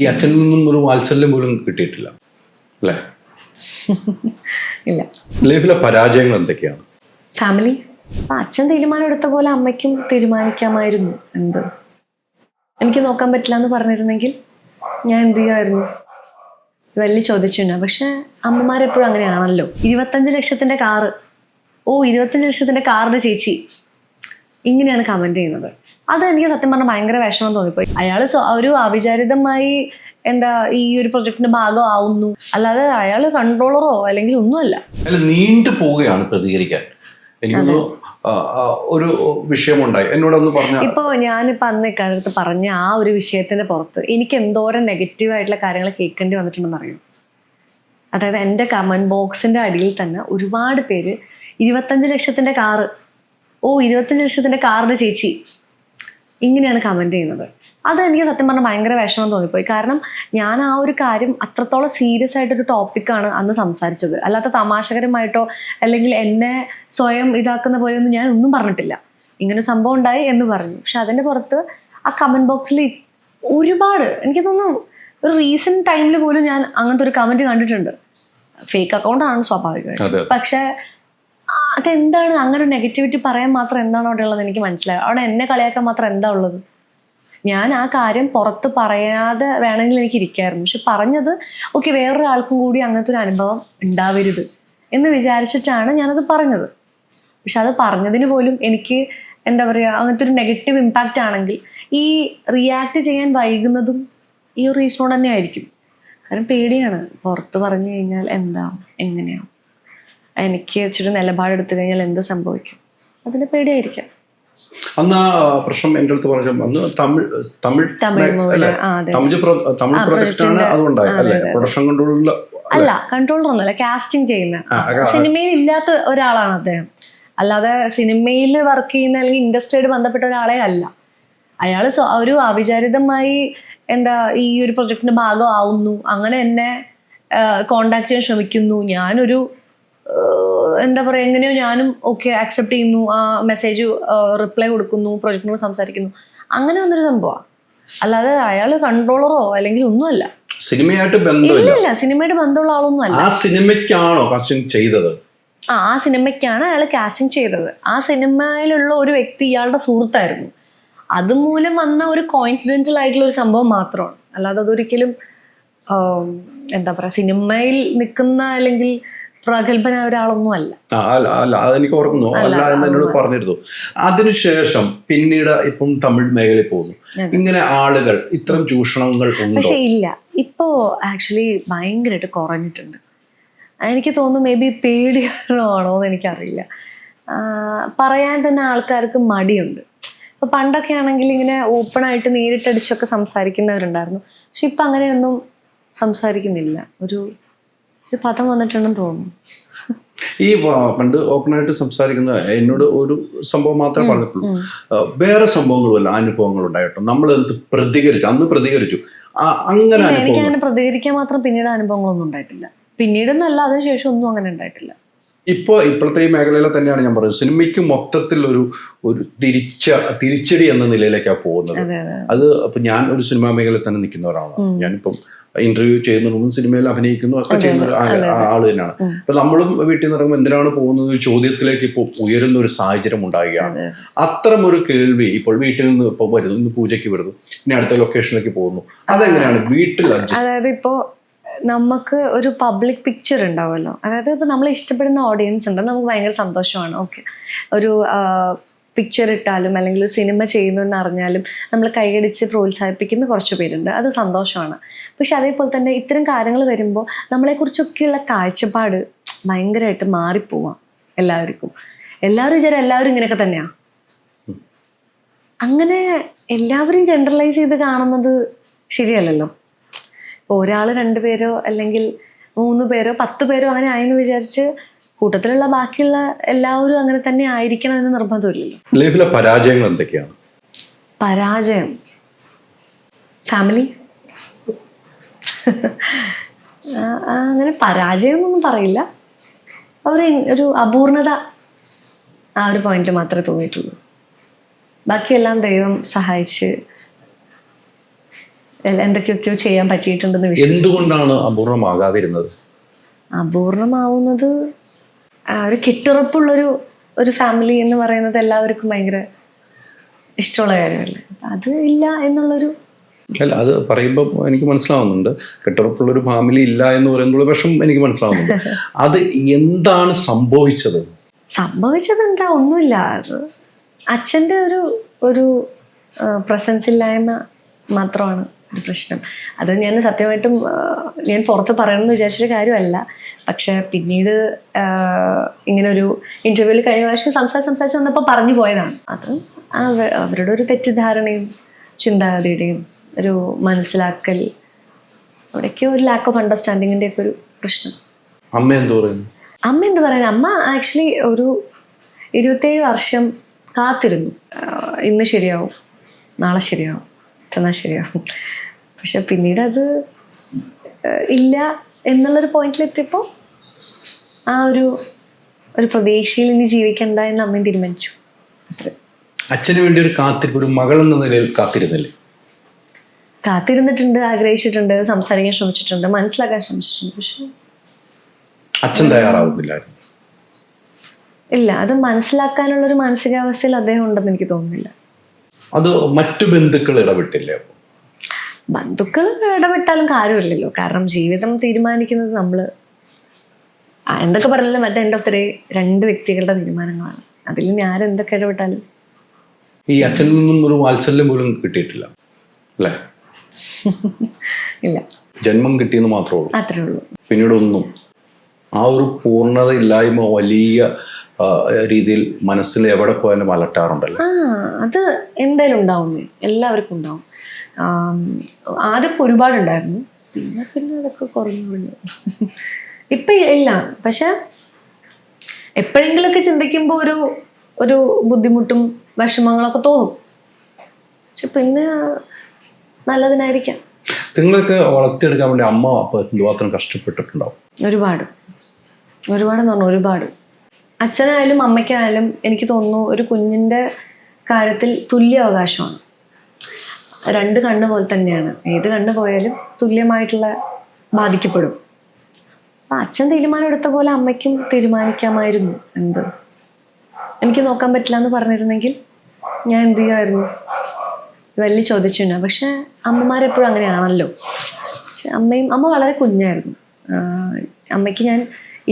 ഈ അച്ഛനിൽ നിന്നും ഒരു വാത്സല്യം പോലും കിട്ടിയിട്ടില്ല അല്ലേ? ഇല്ല. ലൈഫിലെ പരാജയങ്ങൾ എന്തൊക്കെയാണ്? ഫാമിലി. അച്ഛൻ തീരുമാനം എടുത്ത പോലെ അമ്മയ്ക്കും തീരുമാനിക്കാമായിരുന്നു. എന്ത് എനിക്ക് നോക്കാൻ പറ്റില്ല എന്ന് പറഞ്ഞിരുന്നെങ്കിൽ ഞാൻ എന്ത് ചെയ്യുമായിരുന്നു? വലിയ ചോദിച്ചില്ല. പക്ഷെ അമ്മമാരെപ്പോഴും അങ്ങനെയാണല്ലോ. 25 ലക്ഷത്തിന്റെ കാറ്, 25 ലക്ഷത്തിന്റെ കാറിന്റെ ചേച്ചി, ഇങ്ങനെയാണ് കമന്റ് ചെയ്യുന്നത്. അത് എനിക്ക് സത്യം പറഞ്ഞാൽ ഭയങ്കര വിഷമം തോന്നിപ്പോയി. അയാൾ ഒരു അവിചാരിതമായി ഈ ഒരു പ്രൊജക്ടിന്റെ ഭാഗമാവുന്നു, അല്ലാതെ അയാൾ കൺട്രോളറോ അല്ലെങ്കിൽ ഒന്നുമല്ല. നീണ്ടു പോവുകയാണ് പ്രതികരിക്കാൻ. എനിക്കൊന്ന് ഒരു വിഷയമുണ്ടായി എന്നോടൊന്ന് പറഞ്ഞ. ഇപ്പൊ ഞാനിപ്പോ അന്ന് ഇക്കാലത്ത് പറഞ്ഞ ആ ഒരു വിഷയത്തിന്റെ പുറത്ത് എനിക്ക് എന്തോരം നെഗറ്റീവായിട്ടുള്ള കാര്യങ്ങൾ കേൾക്കേണ്ടി വന്നിട്ടുണ്ടെന്ന് അറിയും. അതായത് എൻ്റെ കമന്റ് ബോക്സിന്റെ അടിയിൽ തന്നെ ഒരുപാട് പേര് 25 ലക്ഷത്തിന്റെ കാറ്, 25 ലക്ഷത്തിന്റെ കാറിന്റെ ചേച്ചി, ഇങ്ങനെയാണ് കമന്റ് ചെയ്യുന്നത്. അത് എനിക്ക് സത്യം പറഞ്ഞാൽ ഭയങ്കര വിഷമം തോന്നിപ്പോയി. കാരണം ഞാൻ ആ ഒരു കാര്യം അത്രത്തോളം സീരിയസ് ആയിട്ടൊരു ടോപ്പിക്കാണ് അന്ന് സംസാരിച്ചത്. അല്ലാത്ത തമാശകരമായിട്ടോ അല്ലെങ്കിൽ എന്നെ സ്വയം ഇതാക്കുന്ന പോലെയൊന്നും ഞാൻ ഒന്നും പറഞ്ഞിട്ടില്ല. ഇങ്ങനെ സംഭവം ഉണ്ടായി എന്ന് പറഞ്ഞു. പക്ഷെ അതിൻ്റെ പുറത്ത് ആ കമന്റ് ബോക്സിൽ ഒരുപാട്, എനിക്ക് തോന്നുന്നു ഒരു റീസെന്റ് ടൈമിൽ പോലും ഞാൻ അങ്ങനത്തെ ഒരു കമന്റ് കണ്ടിട്ടുണ്ട്. ഫേക്ക് അക്കൗണ്ടാണ് സ്വാഭാവികമായിട്ട്. പക്ഷെ അതെന്താണ് അങ്ങനെ നെഗറ്റിവിറ്റി പറയാൻ മാത്രം എന്താണ് അവിടെ ഉള്ളത് എനിക്ക് മനസ്സിലായി. അവിടെ എന്നെ കളിയാക്കാൻ മാത്രം എന്താ ഉള്ളത്? ഞാൻ ആ കാര്യം പുറത്ത് പറയാതെ വേണമെങ്കിൽ എനിക്ക് ഇരിക്കായിരുന്നു. പക്ഷെ പറഞ്ഞത് ഓക്കെ, വേറൊരാൾക്കും കൂടി അങ്ങനത്തെ ഒരു അനുഭവം ഉണ്ടാവരുത് എന്ന് വിചാരിച്ചിട്ടാണ് ഞാനത് പറഞ്ഞത്. പക്ഷെ അത് പറഞ്ഞതിന് പോലും എനിക്ക് അങ്ങനത്തെ ഒരു നെഗറ്റീവ് ഇമ്പാക്റ്റ് ആണെങ്കിൽ ഈ റിയാക്ട് ചെയ്യാൻ വൈകുന്നതും ഈ ഒരു റീസൺ തന്നെ ആയിരിക്കും. കാരണം പേടിയാണ്, പുറത്ത് പറഞ്ഞു കഴിഞ്ഞാൽ എന്താവും, എങ്ങനെയാവും, എനിക്ക് ഇച്ചിരി നിലപാടെടുത്തു കഴിഞ്ഞാൽ എന്ത് സംഭവിക്കും, അതിന് പേടിയായിരിക്കാം. അന്ന് ആ പ്രശ്നം എൻ്റെ അടുത്ത് പറഞ്ഞു. അന്ന് തമിഴ് പ്രൊജക്റ്റാണ് അതുകൊണ്ടായത് അല്ലേ? പ്രൊഡക്ഷൻ കൺട്രോളിൽ അല്ല, കൺട്രോളർ ഒന്നുമല്ല, കാസ്റ്റിംഗ് ചെയ്യുന്ന. സിനിമയിൽ ഇല്ലാത്ത ഒരാളാണ് അദ്ദേഹം. അല്ലാതെ സിനിമയിൽ വർക്ക് ചെയ്യുന്ന അല്ലെങ്കിൽ ഇൻഡസ്ട്രിയോട് ബന്ധപ്പെട്ട ഒരാളെ അല്ല. അയാൾ ഒരു അവിചാരിതമായി ഈ ഒരു പ്രൊജക്ടിന്റെ ഭാഗമാവുന്നു, അങ്ങനെ എന്നെ കോണ്ടാക്ട് ചെയ്യാൻ ശ്രമിക്കുന്നു. ഞാനൊരു എങ്ങനെയോ ഞാനും ഓക്കെ ആക്സെപ്റ്റ് ചെയ്യുന്നു, ആ മെസ്സേജ് റിപ്ലൈ കൊടുക്കുന്നു, പ്രൊജക്ടിനോട് സംസാരിക്കുന്നു. അങ്ങനെ വന്നൊരു സംഭവമാണ്. അല്ലാതെ അയാൾ കൺട്രോളറോ അല്ലെങ്കിൽ ഒന്നുമല്ല. സിനിമയായിട്ട് ഇല്ല, സിനിമയായിട്ട് ബന്ധമുള്ള ആളൊന്നും അല്ല. ആ സിനിമയ്ക്കാണോ കാസ്റ്റിംഗ് ചെയ്തത്? ആ സിനിമയ്ക്കാണ് അയാൾ കാസ്റ്റിംഗ് ചെയ്തത്. ആ സിനിമയിലുള്ള ഒരു വ്യക്തി ഇയാളുടെ സുഹൃത്തായിരുന്നു. അതുമൂലം വന്ന ഒരു കോയിൻസിഡന്റൽ ആയിട്ടുള്ള ഒരു സംഭവം മാത്രമാണ്. അല്ലാതെ അതൊരിക്കലും സിനിമയിൽ നിൽക്കുന്ന അല്ലെങ്കിൽ പ്രഗത്ഭനായ ഒരാളൊന്നും അല്ല. അതെനിക്ക് ഓർക്കുന്നു. അല്ല എന്നോട് പറഞ്ഞിരുന്നു. അതിനുശേഷം പിന്നീട് ഇപ്പം തമിഴ് മേഖലയിൽ പോകുന്നു. ഇങ്ങനെ ആളുകൾ ഇത്തരം ചൂഷണങ്ങൾ ഉണ്ടോ? പക്ഷെ ഇല്ല, ഇപ്പോ ആക്ച്വലി ഭയങ്കരമായിട്ട് കുറഞ്ഞിട്ടുണ്ട്. എനിക്ക് തോന്നുന്നു മേ ബി പേടിയാണോ എന്ന് എനിക്കറിയില്ല. പറയാൻ തന്നെ ആൾക്കാർക്ക് മടിയുണ്ട്. ഇപ്പൊ പണ്ടൊക്കെ ആണെങ്കിൽ ഇങ്ങനെ ഓപ്പണായിട്ട് നേരിട്ടടിച്ചൊക്കെ സംസാരിക്കുന്നവരുണ്ടായിരുന്നു. പക്ഷെ ഇപ്പൊ അങ്ങനെയൊന്നും സംസാരിക്കുന്നില്ല. ഒരു പദം വന്നിട്ടുണ്ടെന്ന് തോന്നുന്നു. ഈ പണ്ട് ഓപ്പണായിട്ട് സംസാരിക്കുന്ന എന്നോട് ഒരു സംഭവം മാത്രമേ പറഞ്ഞിട്ടുള്ളൂ. വേറെ സംഭവങ്ങളുമല്ല, അനുഭവങ്ങൾ ഉണ്ടായിട്ടോ? നമ്മൾ അന്ന് പ്രതികരിച്ചു അങ്ങനെ? എനിക്കങ്ങനെ പ്രതികരിക്കാൻ മാത്രം പിന്നീട് അനുഭവങ്ങളൊന്നും ഉണ്ടായിട്ടില്ല. പിന്നീടൊന്നല്ല, അതിനുശേഷം ഒന്നും അങ്ങനെ ഉണ്ടായിട്ടില്ല. ഇപ്പോഴത്തെ ഈ മേഖലയിലെ തന്നെയാണ് ഞാൻ പറയുന്നത്. സിനിമയ്ക്ക് മൊത്തത്തിൽ ഒരു തിരിച്ചടി എന്ന നിലയിലേക്കാണ് പോകുന്നത്. അത് ഇപ്പൊ ഞാൻ ഒരു സിനിമാ മേഖലയിൽ തന്നെ നിൽക്കുന്ന ഒരാളാണ്. ഞാനിപ്പം ഇന്റർവ്യൂ ചെയ്യുന്നതും സിനിമയിൽ അഭിനയിക്കുന്നു ഒക്കെ ചെയ്യുന്ന ആള് തന്നെയാണ്. അപ്പൊ നമ്മളും വീട്ടിൽ നിന്ന് ഇറങ്ങുമ്പോൾ എന്തിനാണ് പോകുന്നത് ചോദ്യത്തിലേക്ക് ഇപ്പോൾ ഉയരുന്ന ഒരു സാഹചര്യം ഉണ്ടാകുകയാണ്. അത്തരം ഒരു കേൾവി ഇപ്പോൾ വീട്ടിൽ നിന്ന് ഇപ്പൊ വരുന്നു, ഇന്ന് പൂജയ്ക്ക് വരുന്നു, ഇനി അടുത്ത ലൊക്കേഷനിലേക്ക് പോകുന്നു. അതെങ്ങനെയാണ് വീട്ടിൽ? അതായത് ഇപ്പോ നമുക്ക് ഒരു പബ്ലിക് പിക്ചർ ഉണ്ടാവുമല്ലോ. അതായത് ഇപ്പൊ നമ്മൾ ഇഷ്ടപ്പെടുന്ന ഓഡിയൻസ് ഉണ്ട്, നമുക്ക് ഭയങ്കര സന്തോഷമാണ്. ഓക്കെ, ഒരു പിക്ചർ ഇട്ടാലും അല്ലെങ്കിൽ ഒരു സിനിമ ചെയ്യുന്നു എന്ന് അറിഞ്ഞാലും നമ്മൾ കൈയടിച്ച് പ്രോത്സാഹിപ്പിക്കുന്ന കുറച്ച് പേരുണ്ട്. അത് സന്തോഷമാണ്. പക്ഷെ അതേപോലെ തന്നെ ഇത്തരം കാര്യങ്ങൾ വരുമ്പോൾ നമ്മളെക്കുറിച്ചൊക്കെയുള്ള കാഴ്ചപ്പാട് ഭയങ്കരമായിട്ട് മാറിപ്പോവാം എല്ലാവർക്കും. എല്ലാവരും എല്ലാവരും ഇങ്ങനെയൊക്കെ തന്നെയാണ്. അങ്ങനെ എല്ലാവരും ജനറലൈസ് ചെയ്ത് കാണുന്നത് ശരിയല്ലല്ലോ. ഇപ്പോൾ ഒരാൾ 2 പേരോ അല്ലെങ്കിൽ 3 പേരോ 10 പേരോ അങ്ങനെ ആയെന്ന് വിചാരിച്ച് കൂട്ടത്തിലുള്ള ബാക്കിയുള്ള എല്ലാവരും അങ്ങനെ തന്നെ ആയിരിക്കണം എന്ന് നിർബന്ധമില്ലല്ലോ. ലൈഫിലെ പരാജയങ്ങൾ എന്തൊക്കെയാണ്? പരാജയം, ഫാമിലി. അങ്ങനെ പരാജയം എന്നൊന്നും പറയില്ല, ഒരു അപൂർണത, ആ ഒരു പോയിന്റ് മാത്രമേ തോന്നിയിട്ടുള്ളൂ. ബാക്കിയെല്ലാം ദൈവം സഹായിച്ച് എന്തൊക്കെയൊക്കെയോ ചെയ്യാൻ പറ്റിയിട്ടുണ്ടെന്ന് വിശ്വസിക്കുന്നു. എന്തുകൊണ്ടാണ് അപൂർണമാകാതിരുന്നത്? അപൂർണമാവുന്നത് ഒരു കെട്ടുറപ്പുള്ളൊരു ഫാമിലി എന്ന് പറയുന്നത് എല്ലാവർക്കും ഭയങ്കര ഇഷ്ടമുള്ള കാര്യമല്ലേ. അത് ഇല്ല എന്നുള്ളൊരു അല്ല, അത് പറയുമ്പോൾ എനിക്ക് മനസ്സിലാവുന്നുണ്ട്. കെട്ടുറപ്പുള്ളൊരു ഫാമിലി ഇല്ല എന്ന് പറയുമ്പോൾ വിഷം എനിക്ക് മനസ്സിലാവുന്നുണ്ട്. അത് എന്താണ് സംഭവിച്ചത്? എന്താ, ഒന്നുമില്ല. അത് അച്ഛൻ്റെ ഒരു പ്രസൻസ് ഇല്ലായ്മ മാത്രമാണ് ഒരു പ്രശ്നം. അത് ഞാൻ സത്യമായിട്ടും ഞാൻ പുറത്ത് പറയണമെന്ന് വിചാരിച്ചൊരു കാര്യമല്ല. പക്ഷെ പിന്നീട് ഇങ്ങനെ ഒരു ഇൻ്റർവ്യൂവിൽ കഴിഞ്ഞ പ്രാവശ്യം സംസാരിച്ച് വന്നപ്പോൾ പറഞ്ഞു പോയതാണ്. അത് അവരുടെ ഒരു തെറ്റിദ്ധാരണയും ചിന്താഗതിയുടെയും ഒരു മനസ്സിലാക്കൽ, അവിടേക്ക് ഒരു ലാക്ക് ഓഫ് അണ്ടർസ്റ്റാൻഡിങ്ങിൻ്റെ ഒക്കെ ഒരു പ്രശ്നം. അമ്മ എന്ത് പറയുന്നു? അമ്മ ആക്ച്വലി ഒരു 27 വർഷം കാത്തിരുന്നു. ഇന്ന് ശരിയാവും, നാളെ ശരിയാവും, ചെന്നാൽ ശരിയാവും. പക്ഷെ പിന്നീട് അത് ഇല്ല എന്നുള്ളൊരു പോയിന്റിലെത്തിയപ്പോൾ ആ ഒരു പ്രതീക്ഷയിൽ ഇനി ജീവിക്കണ്ട എന്ന് അമ്മയും തീരുമാനിച്ചു. അച്ഛന് വേണ്ടി ഒരു കാത്തിരിപ്പ്, ഒരു മകൾ എന്ന നിലയിൽ കാത്തിരുന്നില്ലേ? കാത്തിരുന്നിട്ടുണ്ട്, ആഗ്രഹിച്ചിട്ടുണ്ട്, സംസാരിക്കാൻ ശ്രമിച്ചിട്ടുണ്ട്, മനസ്സിലാക്കാൻ ശ്രമിച്ചിട്ടുണ്ട്. പക്ഷെ അച്ഛൻ തയ്യാറാവുന്നില്ലായിരുന്നു. ഇല്ല, അത് മനസ്സിലാക്കാനുള്ളൊരു മാനസികാവസ്ഥയിൽ അദ്ദേഹം ഉണ്ടെന്ന് എനിക്ക് തോന്നുന്നില്ല. അത് മറ്റു ബന്ധുക്കൾ ഇടപെട്ടില്ലേ? ബന്ധുക്കൾ ഇടപെട്ടാലും കാര്യമില്ലല്ലോ. കാരണം ജീവിതം തീരുമാനിക്കുന്നത് നമ്മൾ എന്തൊക്കെ പറഞ്ഞാലും മറ്റേ എൻ്റെ ഒത്തിരി 2 വ്യക്തികളുടെ തീരുമാനങ്ങളാണ്. അതിൽ ഞാൻ എന്തൊക്കെ ഇടപെട്ടാലും. ഈ അച്ഛനിൽ നിന്നും ഒരു വാത്സല്യം പോലും കിട്ടിയിട്ടില്ല അല്ലേ? ഇല്ല, ജന്മം കിട്ടിയെന്ന് മാത്രമേ ഉള്ളൂ. അത്രേ ഉള്ളൂ. പിന്നീട് ഒന്നും. ആ ഒരു പൂർണ്ണത ഇല്ലായ്മ വലിയ രീതിയിൽ മനസ്സിൽ എവിടെ പോയാലും അലട്ടാറുണ്ടല്ലോ. അത് എന്തായാലും ഉണ്ടാവും, എല്ലാവർക്കും ഉണ്ടാവും. ആദ്യമൊക്കെ ഒരുപാടുണ്ടായിരുന്നു, പിന്നെ അതൊക്കെ കുറഞ്ഞു. ഇപ്പം ഇല്ല. പക്ഷെ എപ്പോഴെങ്കിലുമൊക്കെ ചിന്തിക്കുമ്പോൾ ഒരു ബുദ്ധിമുട്ടും വിഷമങ്ങളൊക്കെ തോന്നും. പക്ഷെ പിന്നെ നല്ലതിനായിരിക്കാം. നിങ്ങളൊക്കെ വളർത്തിയെടുക്കാൻ വേണ്ടി അമ്മ എന്തുമാത്രം കഷ്ടപ്പെട്ടിട്ടുണ്ടാവും? ഒരുപാടെന്ന് പറഞ്ഞാൽ ഒരുപാട്. അച്ഛനായാലും അമ്മയ്ക്കായാലും എനിക്ക് തോന്നുന്നു ഒരു കുഞ്ഞിൻ്റെ കാര്യത്തിൽ തുല്യ അവകാശമാണ്. 2 കണ്ണ് പോലെ തന്നെയാണ്. ഏത് കണ്ണ് പോയാലും തുല്യമായിട്ടുള്ള ബാധിക്കപ്പെടും. അപ്പം അച്ഛൻ തീരുമാനം എടുത്ത പോലെ അമ്മയ്ക്കും തീരുമാനിക്കാമായിരുന്നു. എനിക്ക് നോക്കാൻ പറ്റില്ല എന്ന് പറഞ്ഞിരുന്നെങ്കിൽ ഞാൻ എന്ത് ചെയ്യുമായിരുന്നു? വലിയ ചോദിച്ചില്ല. പക്ഷെ അമ്മമാരെപ്പോഴും അങ്ങനെയാണല്ലോ. പക്ഷെ അമ്മ വളരെ കുഞ്ഞായിരുന്നു. അമ്മയ്ക്ക് ഞാൻ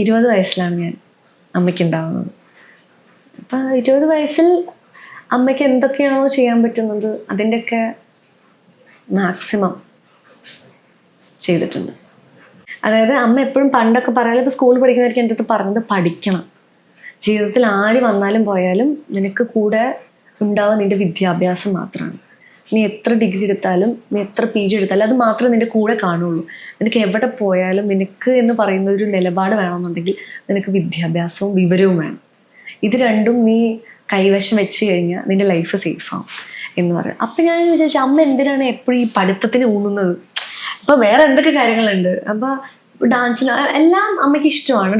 20 വയസ്സിലാണ് അമ്മയ്ക്ക് ഉണ്ടാകുന്നത്. അപ്പം 20 വയസ്സിൽ അമ്മയ്ക്ക് എന്തൊക്കെയാണോ ചെയ്യാൻ പറ്റുന്നത് അതിൻ്റെയൊക്കെ മാക്സിമം ചെയ്തിട്ടുണ്ട്. അതായത് അമ്മ എപ്പോഴും പണ്ടൊക്കെ പറയാലും, ഇപ്പോൾ സ്കൂളിൽ പഠിക്കുന്നവർക്ക് എൻ്റെ അടുത്ത് പറഞ്ഞത് പഠിക്കണം. ജീവിതത്തിൽ ആര് വന്നാലും പോയാലും നിനക്ക് കൂടെ ഉണ്ടാവുക നിൻ്റെ വിദ്യാഭ്യാസം മാത്രമാണ്. നീ എത്ര ഡിഗ്രി എടുത്താലും, നീ എത്ര PG എടുത്താലും അത് മാത്രമേ നിൻ്റെ കൂടെ കാണുള്ളൂ. നിനക്ക് എവിടെ പോയാലും നിനക്ക് എന്ന് പറയുന്ന ഒരു നിലപാട് വേണമെന്നുണ്ടെങ്കിൽ നിനക്ക് വിദ്യാഭ്യാസവും വിവരവും വേണം. ഇത് രണ്ടും നീ കൈവശം വെച്ച് കഴിഞ്ഞാൽ നിൻ്റെ ലൈഫ് സേഫാവും എന്ന് പറയും. അപ്പം ഞാൻ വിചാരിച്ചു, അമ്മ എന്തിനാണ് എപ്പോഴും ഈ പഠിത്തത്തിന് ഊന്നുന്നത്? ഇപ്പോൾ വേറെ എന്തൊക്കെ കാര്യങ്ങളുണ്ട്. അപ്പോൾ ഡാൻസിന് എല്ലാം അമ്മയ്ക്ക് ഇഷ്ടമാണ്.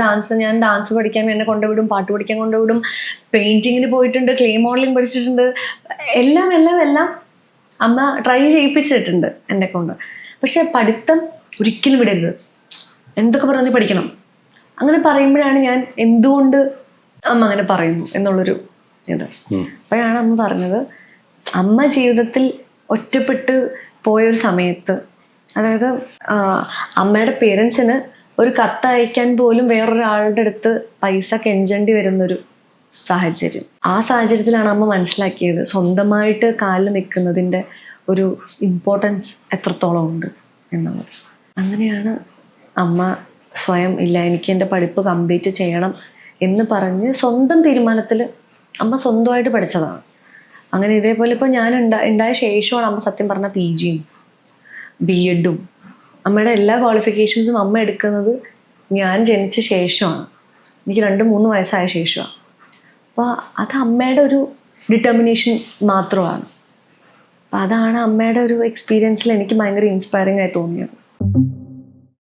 ഞാൻ ഡാൻസ് പഠിക്കാൻ എന്നെ കൊണ്ടുവിടും, പാട്ട് പഠിക്കാൻ കൊണ്ടുവിടും, പെയിൻറ്റിങ്ങിന് പോയിട്ടുണ്ട്, ക്ലേ മോഡലിംഗ് പഠിച്ചിട്ടുണ്ട്. എല്ലാം അമ്മ ട്രൈ ചെയ്യിപ്പിച്ചിട്ടുണ്ട് എന്നെ കൊണ്ട്. പക്ഷെ പഠിത്തം ഒരിക്കലും വിടരുത്, എന്തൊക്കെ പറഞ്ഞാൽ നീ പഠിക്കണം. അങ്ങനെ പറയുമ്പോഴാണ് ഞാൻ എന്തുകൊണ്ട് അമ്മ അങ്ങനെ പറയുന്നു എന്നുള്ളൊരു ഇത്. അപ്പോഴാണ് അമ്മ പറഞ്ഞത്, അമ്മ ജീവിതത്തിൽ ഒറ്റപ്പെട്ട് പോയൊരു സമയത്ത്, അതായത് അമ്മയുടെ പേരൻസിന് ഒരു കത്തയക്കാൻ പോലും വേറൊരാളുടെ അടുത്ത് പൈസ കെഞ്ചേണ്ടി വരുന്നൊരു സാഹചര്യം. ആ സാഹചര്യത്തിലാണ് അമ്മ മനസ്സിലാക്കിയത് സ്വന്തമായിട്ട് കാലിൽ നിൽക്കുന്നതിൻ്റെ ഒരു ഇമ്പോർട്ടൻസ് എത്രത്തോളം ഉണ്ട് എന്നുള്ളത്. അങ്ങനെയാണ് അമ്മ സ്വയം ഇല്ല, എനിക്ക് എൻ്റെ പഠിപ്പ് കംപ്ലീറ്റ് ചെയ്യണം എന്ന് പറഞ്ഞ് സ്വന്തം തീരുമാനത്തിൽ അമ്മ സ്വന്തമായിട്ട് പഠിച്ചതാണ്. അങ്ങനെ ഇതേപോലെ ഇപ്പോൾ ഞാൻ ഉണ്ടായ ശേഷമാണ് അമ്മ സത്യം പറഞ്ഞ PGയും B.Edഉം അമ്മയുടെ എല്ലാ ക്വാളിഫിക്കേഷൻസും അമ്മ എടുക്കുന്നത് ഞാൻ ജനിച്ച ശേഷമാണ്. എനിക്ക് 2-3 വയസ്സായ ശേഷമാണ്. അപ്പോൾ അത് അമ്മയുടെ ഒരു ഡിറ്റർമിനേഷൻ മാത്രമാണ്. അപ്പോൾ അതാണ് അമ്മയുടെ ഒരു എക്സ്പീരിയൻസിൽ എനിക്ക് ഭയങ്കര ഇൻസ്പയറിംഗ് ആയി തോന്നിയത്.